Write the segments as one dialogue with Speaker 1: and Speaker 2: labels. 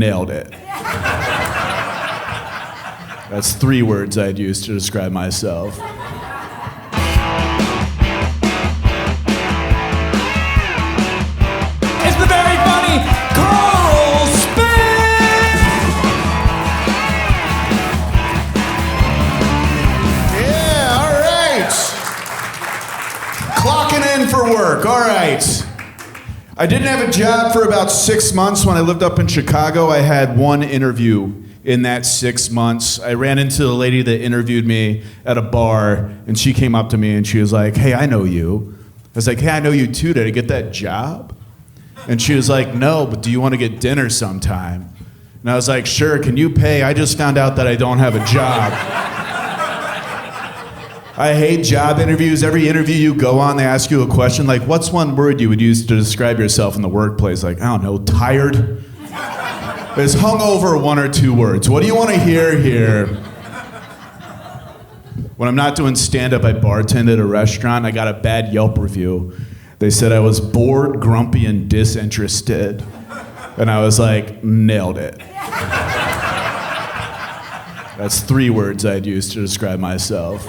Speaker 1: nailed it. That's 3 words I'd use to describe myself.
Speaker 2: It's the very funny Karl Spaeth!
Speaker 1: Yeah, all right. Clocking in for work, all right. I didn't have a job for about 6 months. When I lived up in Chicago, I had 1 interview in that 6 months. I ran into the lady that interviewed me at a bar, and she came up to me and she was like, "Hey, I know you." I was like, "Hey, I know you too. Did I get that job?" And she was like, "No, but do you want to get dinner sometime?" And I was like, "Sure, can you pay? I just found out that I don't have a job." I hate job interviews. Every interview you go on, they ask you a question like, "What's one word you would use to describe yourself in the workplace?" Like, I don't know, tired? It's hungover, 1 or 2 words. What do you want to hear here? When I'm not doing stand-up, I bartend at a restaurant. I got a bad Yelp review. They said I was bored, grumpy, and disinterested. And I was like, nailed it. That's 3 words I'd use to describe myself.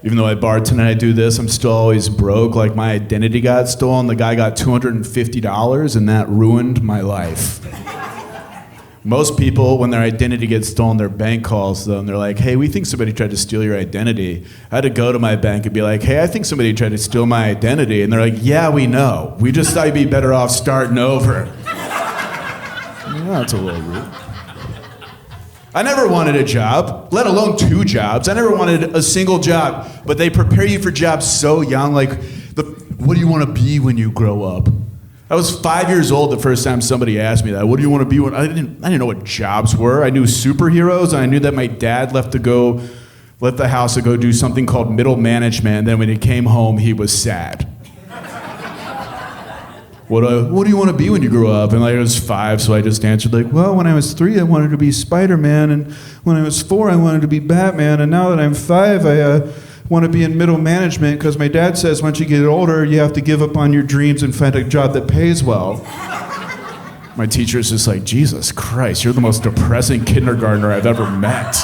Speaker 1: Even though I bartend and I do this, I'm still always broke. Like, my identity got stolen. The guy got $250, and that ruined my life. Most people, when their identity gets stolen, their bank calls them. They're like, "Hey, we think somebody tried to steal your identity." I had to go to my bank and be like, "Hey, I think somebody tried to steal my identity." And they're like, "Yeah, we know. We just thought you'd be better off starting over." Yeah, that's a little rude. I never wanted a job, let alone 2 jobs. I never wanted a single job, but they prepare you for jobs so young. Like, what do you want to be when you grow up? I was 5 years old the first time somebody asked me that. What do you want to be when I didn't know what jobs were. I knew superheroes, and I knew that my dad left the house to go do something called middle management, and then when he came home, he was sad. What do you want to be when you grow up? And like, I was 5, so I just answered like, well, when I was 3, I wanted to be Spider-Man, and when I was 4, I wanted to be Batman, and now that I'm 5, I want to be in middle management because my dad says once you get older, you have to give up on your dreams and find a job that pays well. My teacher's just like, Jesus Christ, you're the most depressing kindergartner I've ever met.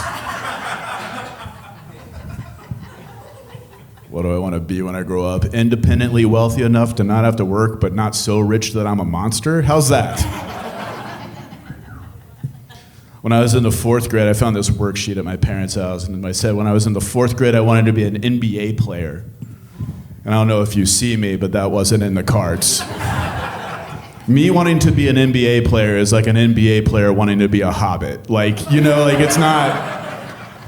Speaker 1: What do I want to be when I grow up? Independently wealthy enough to not have to work, but not so rich that I'm a monster? How's that? When I was in the 4th grade, I found this worksheet at my parents' house, and I said when I was in the 4th grade, I wanted to be an NBA player. And I don't know if you see me, but that wasn't in the cards. Me wanting to be an NBA player is like an NBA player wanting to be a hobbit. Like, it's not...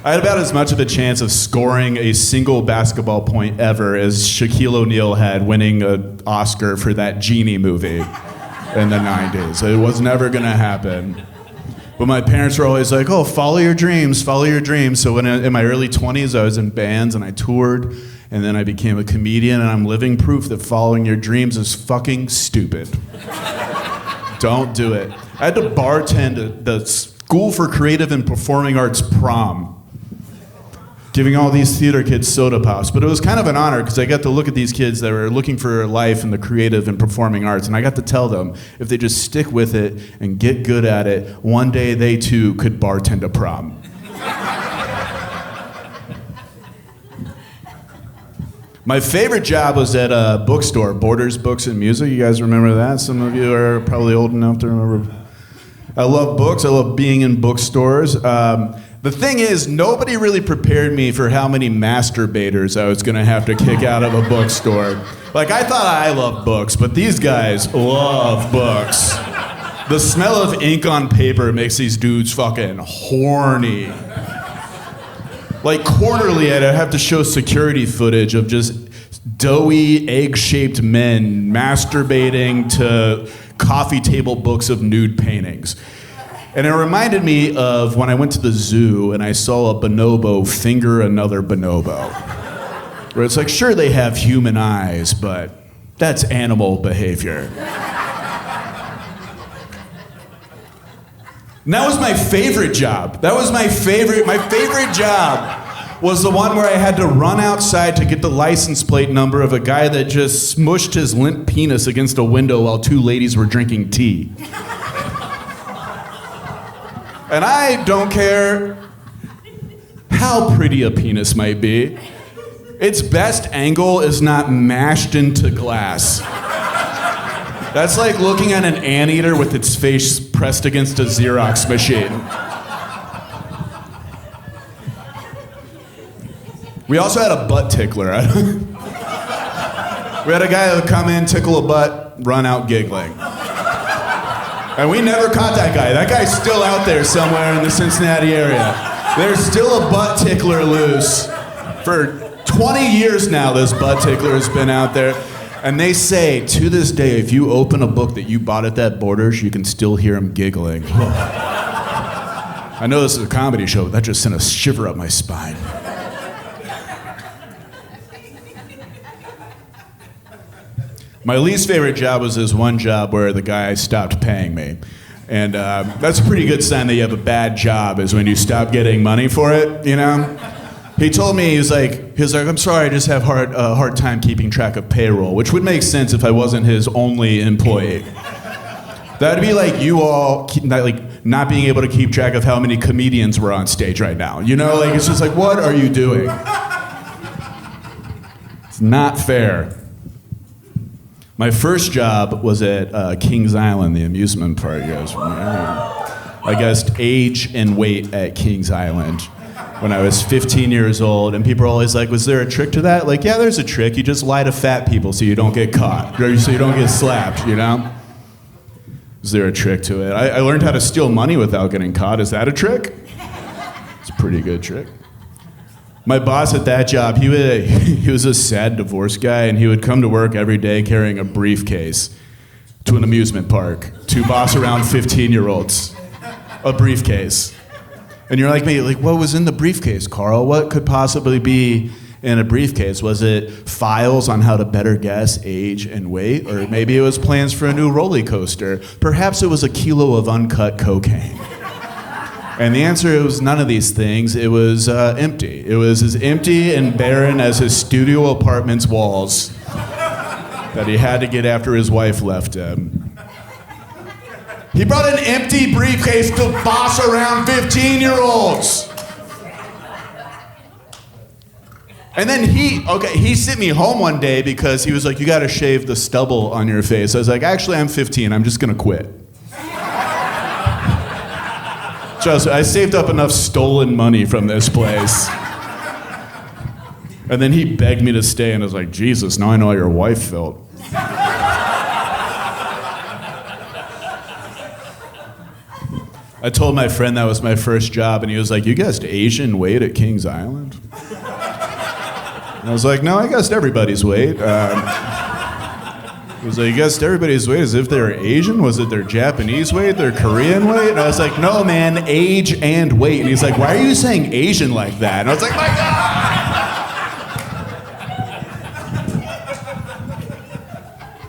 Speaker 1: I had about as much of a chance of scoring a single basketball point ever as Shaquille O'Neal had winning an Oscar for that Genie movie in the 90s. It was never gonna happen. But my parents were always like, "Oh, follow your dreams, follow your dreams." So in my early 20s, I was in bands and I toured, and then I became a comedian, and I'm living proof that following your dreams is fucking stupid. Don't do it. I had to bartend at the School for Creative and Performing Arts prom, giving all these theater kids soda pops. But it was kind of an honor because I got to look at these kids that were looking for life in the creative and performing arts, and I got to tell them if they just stick with it and get good at it, one day they too could bartend a prom. My favorite job was at a bookstore, Borders Books and Music. You guys remember that? Some of you are probably old enough to remember. I love books. I love being in bookstores. The thing is, nobody really prepared me for how many masturbators I was gonna have to kick out of a bookstore. Like, I thought I loved books, but these guys love books. The smell of ink on paper makes these dudes fucking horny. Like, quarterly, I'd have to show security footage of just doughy, egg-shaped men masturbating to coffee table books of nude paintings. And it reminded me of when I went to the zoo and I saw a bonobo finger another bonobo. Where it's like, sure, they have human eyes, but that's animal behavior. And that was my favorite job. My favorite job was the one where I had to run outside to get the license plate number of a guy that just smushed his limp penis against a window while 2 ladies were drinking tea. And I don't care how pretty a penis might be. Its best angle is not mashed into glass. That's like looking at an anteater with its face pressed against a Xerox machine. We also had a butt tickler. We had a guy that would come in, tickle a butt, run out giggling. And we never caught that guy. That guy's still out there somewhere in the Cincinnati area. There's still a butt tickler loose. For 20 years now, this butt tickler has been out there. And they say, to this day, if you open a book that you bought at that Borders, you can still hear him giggling. I know this is a comedy show, but that just sent a shiver up my spine. My least favorite job was this one job where the guy stopped paying me. And that's a pretty good sign that you have a bad job, is when you stop getting money for it, you know? He told me, he was like, I'm sorry, I just have a hard time keeping track of payroll, which would make sense if I wasn't his only employee. That'd be like you all not being able to keep track of how many comedians were on stage right now. You know, like, it's just like, what are you doing? It's not fair. My first job was at Kings Island, the amusement park. I guessed age and weight at Kings Island when I was 15 years old, and people are always like, was there a trick to that? Like, yeah, there's a trick. You just lie to fat people so you don't get caught, or so you don't get slapped, you know? Is there a trick to it? I learned how to steal money without getting caught. Is that a trick? It's a pretty good trick. My boss at that job, he was a sad divorce guy, and he would come to work every day carrying a briefcase to an amusement park to boss around 15-year-olds. A briefcase. And you're like me, like, what was in the briefcase, Karl? What could possibly be in a briefcase? Was it files on how to better guess age and weight? Or maybe it was plans for a new roller coaster. Perhaps it was a kilo of uncut cocaine. And the answer was none of these things. It was empty. It was as empty and barren as his studio apartment's walls that he had to get after his wife left him. He brought an empty briefcase to boss around 15-year-olds. And then he sent me home one day because he was like, you gotta shave the stubble on your face. I was like, actually, I'm 15, I'm just gonna quit. Trust me, I saved up enough stolen money from this place. And then he begged me to stay, and I was like, Jesus, now I know how your wife felt. I told my friend that was my first job, and he was like, you guessed Asian weight at Kings Island? And I was like, no, I guessed everybody's weight. He was like, you guessed everybody's weight as if they were Asian? Was it their Japanese weight, their Korean weight? And I was like, no, man, age and weight. And he's like, why are you saying Asian like that? And I was like, my God!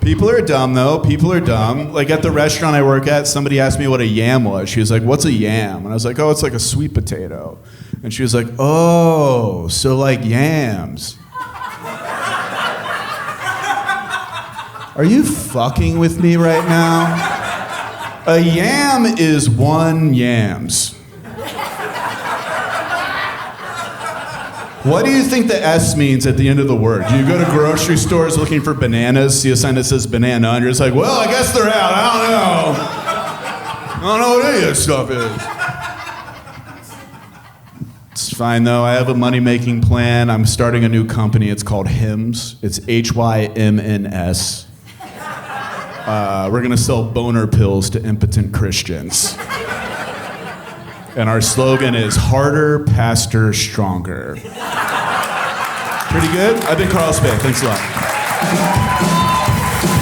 Speaker 1: People are dumb, though. People are dumb. Like, at the restaurant I work at, somebody asked me what a yam was. She was like, what's a yam? And I was like, oh, it's like a sweet potato. And she was like, oh, so like yams. Are you fucking with me right now? A yam is one yams. What do you think the S means at the end of the word? Do you go to grocery stores looking for bananas, see a sign that says banana, and you're just like, well, I guess they're out, I don't know what any of this stuff is. It's fine though, I have a money-making plan. I'm starting a new company, it's called HYMNS. It's HYMNS. We're gonna sell boner pills to impotent Christians. And our slogan is harder, pastor, stronger. Pretty good? I've been Karl Spaeth, thanks a lot.